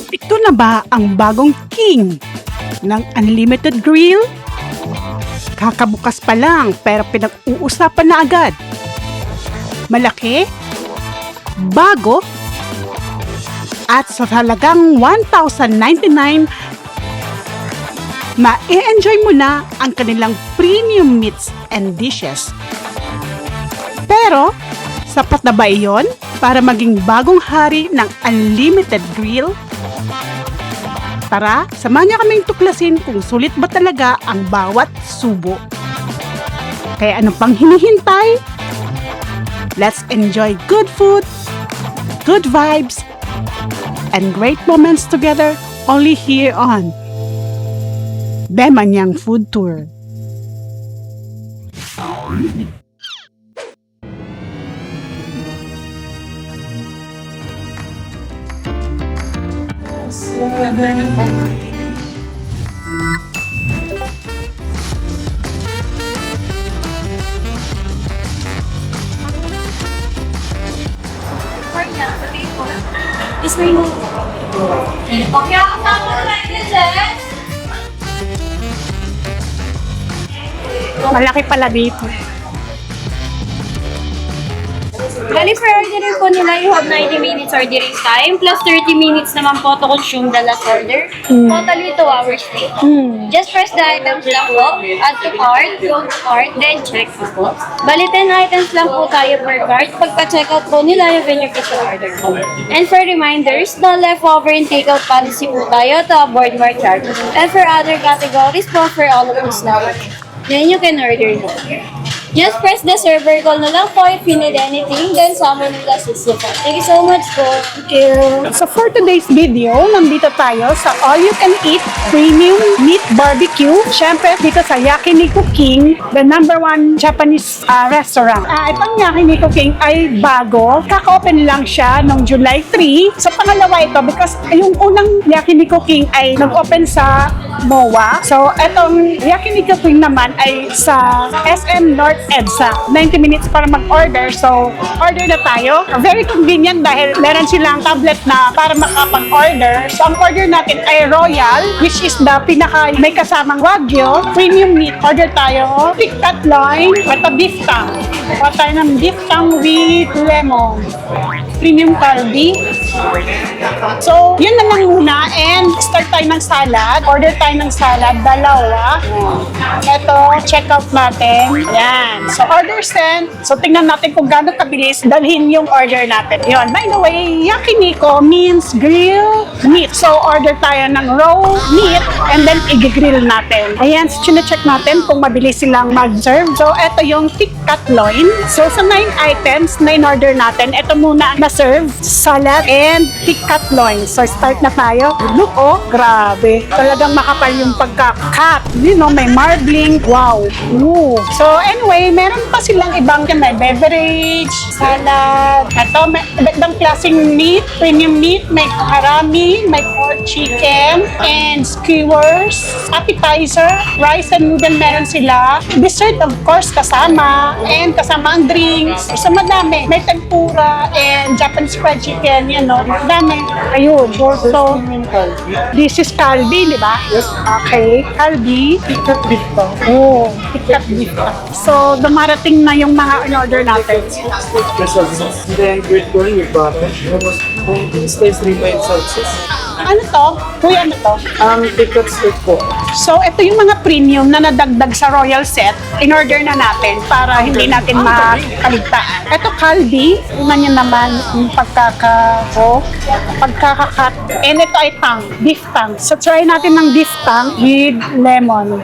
Ito na ba ang bagong king ng Unlimited Grill? Kakabukas pa lang pero pinag-uusapan na agad. Malaki, bago, at sa halagang 1,099, ma-enjoy mo na ang kanilang premium meats and dishes. Pero, sapat na ba iyon para maging bagong hari ng Unlimited Grill? Tara, samahan niyo kaming tuklasin kung sulit ba talaga ang bawat subo. Kaya ano pang hinihintay? Let's enjoy good food, good vibes, and great moments together only here on Bemanyang Food Tour. Is may mo. Okay, ako na mo like this, Malaki pala dito. Bali, for ordering po nila, you have 90 minutes ordering time, plus 30 minutes naman po to consume the last order. Totally 2 hours straight. Just press the items lang po, add to cart, go to cart, then check po. Bali, 10 items lang po tayo per cart. Pagka-checkout po nila, yung venue piece order po. And for reminders, no leftover and takeout policy po tayo to avoid more charges. And for other categories po, for all of us na then you can order now. Just press the server call na lang po if you need anything, then someone will assist you po. Thank you so much po. Thank you. So for today's video, nandito tayo sa All You Can Eat Premium Meat Barbecue. Siyempre, dito sa Yakiniku King, the #1 Japanese restaurant. Itong Yakiniku King ay bago. Kaka-open lang siya noong July 3. So pangalawa ito because yung unang Yakiniku King ay nag-open sa MOA. So itong Yakiniku King naman ay sa SM North EDSA. 90 minutes para mag-order. So, order na tayo. Very convenient dahil meron silang tablet na para makapag-order. So, ang order natin ay Royal, which is the may kasamang Wagyu, premium meat. Order tayo. Thick cut loin, at a beef tongue. Order tayo ng beef tongue with lemon. Premium kalbi. So, yun na lang muna. And start tayo ng salad. Order tayo ng salad. Dalawa. Ito, check out natin. Yan. So, order sent. So, tingnan natin kung gaano kabilis dalhin yung order natin. Yun. By the way, Yakiniku means grill meat. So, order tayo ng raw meat and then i-grill natin. Ayan. So, check natin kung mabilis silang mag-serve. So, ito yung thick cut loin. So, sa 9 items na in-order natin, ito muna ang na-serve. Salad and thick cut loin. So, start na tayo. Look, oh, grabe. Talagang makapal yung pagka-cut. You know, may marbling. Wow. Ooh. So, anyway, meron pa silang ibang may beverage, salad. Ito, may ibang klaseng meat, premium meat. May harami, may pork chicken, and skewers, appetizer, rice and noodle meron sila. Dessert, of course, kasama. And kasama ang drinks. So, madami. May tempura and Japanese fried chicken, you know. Madami. Ayun. So, this is kalbi, di ba? Yes. Okay. Kalbi. Pikat beef pa. Oh, pikat beef pa. So, dumarating na yung mga in-order natin. Then grilled corn with butter. Sliced ribeye sauces. Ano to? Kuya, ano to? Pikat steak po. So, ito yung mga premium na nadagdag sa Royal Set. In-order na natin para hindi natin makaligtaan. Ito, kalbi. Tingnan nyo naman yung pagkakakat. And ito ay tang, beef tang. So, try natin ng beef tang with lemon.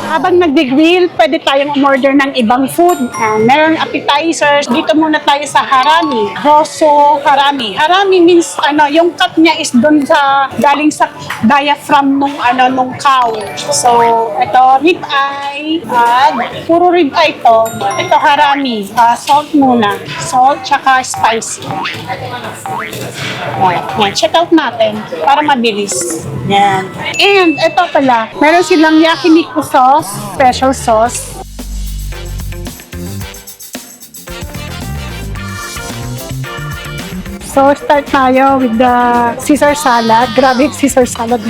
Habang nag-grill, pwede tayong umorder ng ibang food. Meron appetizers. Dito muna tayo sa harami. Rosso harami. Harami means, yung cut niya is doon galing sa diaphragm nung cow. So, ito, rib eye. Puro rib eye to. Ito, harami. Salt muna. Salt, tsaka spicy. Yan, check out natin para mabilis. Yan. And ito pala, meron silang yakiniku sauce, special sauce. So, start tayo with the Caesar salad. Grabe yung Caesar salad.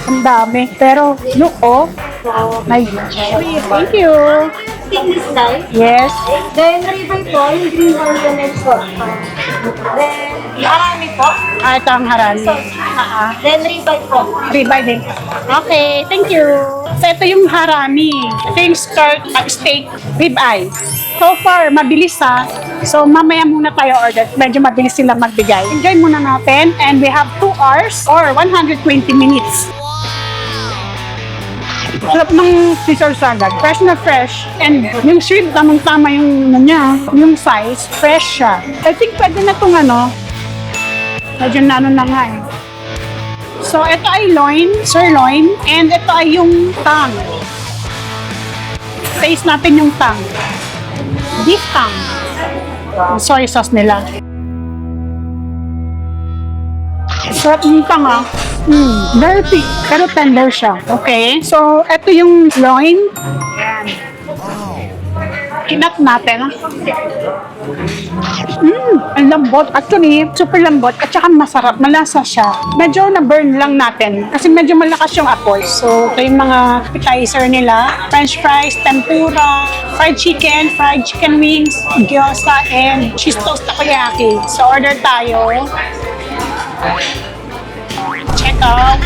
Ang dami. Pero, look, oh. My thank you. Stainless style. Yes. Then, ribeye po, yung green onion and salt. Then, marami po. Ito ang harami. Then, ribeye po. Ribeye din. Okay, thank you. So, ito yung harami. Ito yung steak ribeye. So far, mabilis ha. So, mamaya muna tayo order. Medyo mabilis sila magbigay. Enjoy muna natin. And we have 2 hours or 120 minutes. Sarap ng Caesar salad. Fresh na fresh. And yung shrimp, tamang-tama yung ano niya. Yung size, fresh siya. I think pwede na itong ano. Medyo na ano na nga eh. So, ito ay sirloin. And ito ay yung tongue. Taste natin yung tongue. Beef tongue. Yung soy sauce nila. Sarap yung tongue ah. Very thick, pero tender siya. Okay? So, ito yung loin. Ayan. Kinat natin. Ang lambot. Actually, super lambot. At saka masarap. Malasa siya. Medyo na-burn lang natin. Kasi medyo malakas yung apoy. So, ito yung mga appetizer nila. French fries, tempura, fried chicken wings, gyoza, and cheese toast takoyaki. So, order tayo. Check out.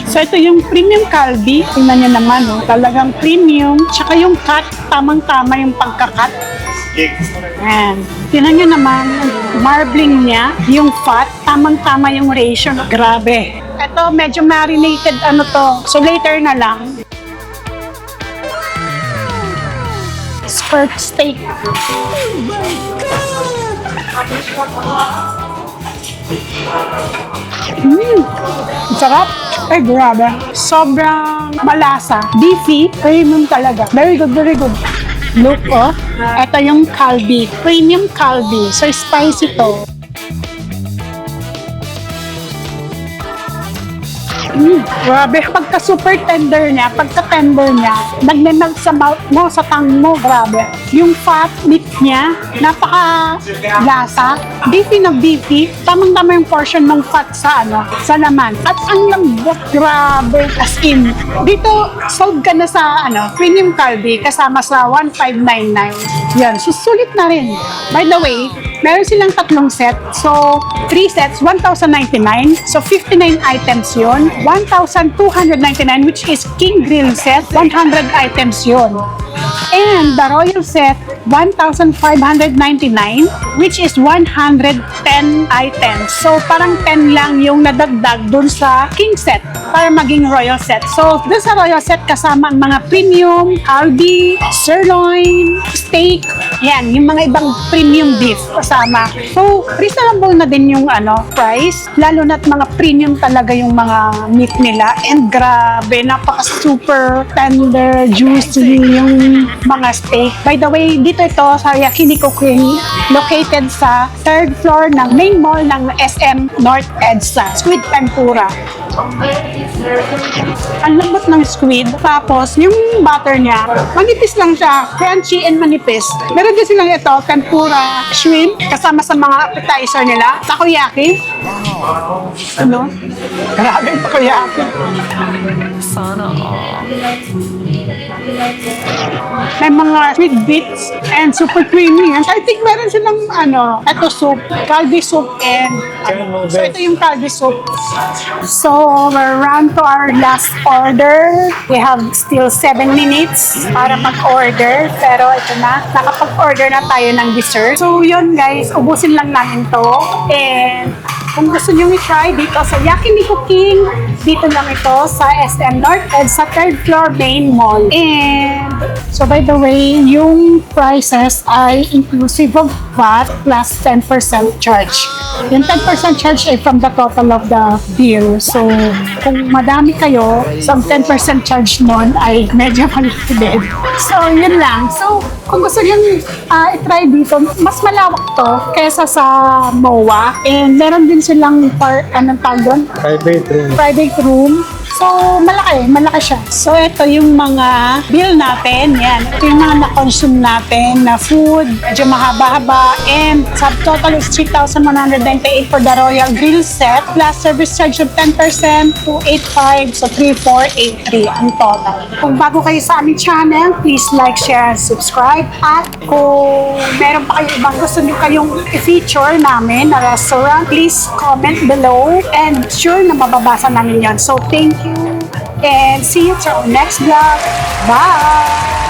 So, ito yung premium kalbi. Tingnan nyo naman, oh. Talagang premium. Tsaka yung cut, tamang-tama yung pagkakat. Ayan. Tingnan nyo naman, marbling niya, yung fat, tamang-tama yung ratio. Grabe. Ito, medyo marinated ano to. So, later na lang. Skirt steak. Sarap. Ay, grabe. Sobrang malasa. Beefy. Premium talaga. Very good, very good. Look, oh. Ito yung kalbi. Premium kalbi. So, spicy to. Grabe. Pagka super tender niya, nagme-melt sa mouth mo, sa tongue mo, grabe. Yung fat meat niya, napaka-lasa. Beefy na beefy. Tamang-tama yung portion ng fat sa laman. At ang lambot, grabe. As in, dito, sold ka na sa premium kalbi kasama sa 1,599. Yan, susulit na rin. By the way, meron silang 3 set. So, 3 sets, 1,099. So, 59 items yun. 1,299, which is King Grill set. 100 items yun. And the Royal set, 1,599, which is 110 items. So, parang 10 lang yung nadagdag dun sa King set para maging Royal set. So, dun sa Royal set, kasama ang mga premium, kalbi, sirloin, steak, yan, yung mga ibang premium beef kasama. So, reasonable na din yung price, lalo na't mga premium talaga yung mga meat nila. And grabe, napaka-super tender, juicy yung mga steak. By the way, dito ito sa Yakiniku King, located sa 3rd floor ng main mall ng SM North EDSA. Squid tempura. Ang lambot ng squid. Tapos, yung butter niya, manipis lang siya. Crunchy and manipis. Meron din silang ito, tempura, shrimp, kasama sa mga appetizer nila. Takoyaki. Grabe yung takoyaki. Sana all. May mga sweet bits and super creamy. I think meron silang ito soup, kalbi soup and so ito yung kalbi soup. So we're around to our last order. We have still 7 minutes para mag-order, pero ito na, nakapag-order na tayo ng dessert. So yun guys, ubusin lang namin to. And kung gusto nyo i-try dito sa Yakiniku King, dito lang ito sa SM North Ed sa 3rd floor main mall. And so by the way, yung prices ay inclusive of VAT plus 10% charge. Yung 10% charge ay from the total of the bill. So kung madami kayo, so 10% charge nun ay medyo malaki din. So yun lang. So kung gusto nyo i-try dito, mas malawak to kesa sa MOA. And meron din silang anong tawag doon? Private room. Private room. So, So, malaki siya. So, ito yung mga bill natin. Yan. Ito yung mga na-consume natin na food. Medyo mahaba-haba. And subtotal is 3,198 for the Royal Grill set. Plus service charge of 10%, 285. So, 3,483 ang total. Kung bago kayo sa aming channel, please like, share, and subscribe. At kung meron pa kayo ibang gusto nyo kayong i-feature namin na restaurant, please comment below and sure na mababasa namin yan. So, thank you and see you to our next vlog. Bye!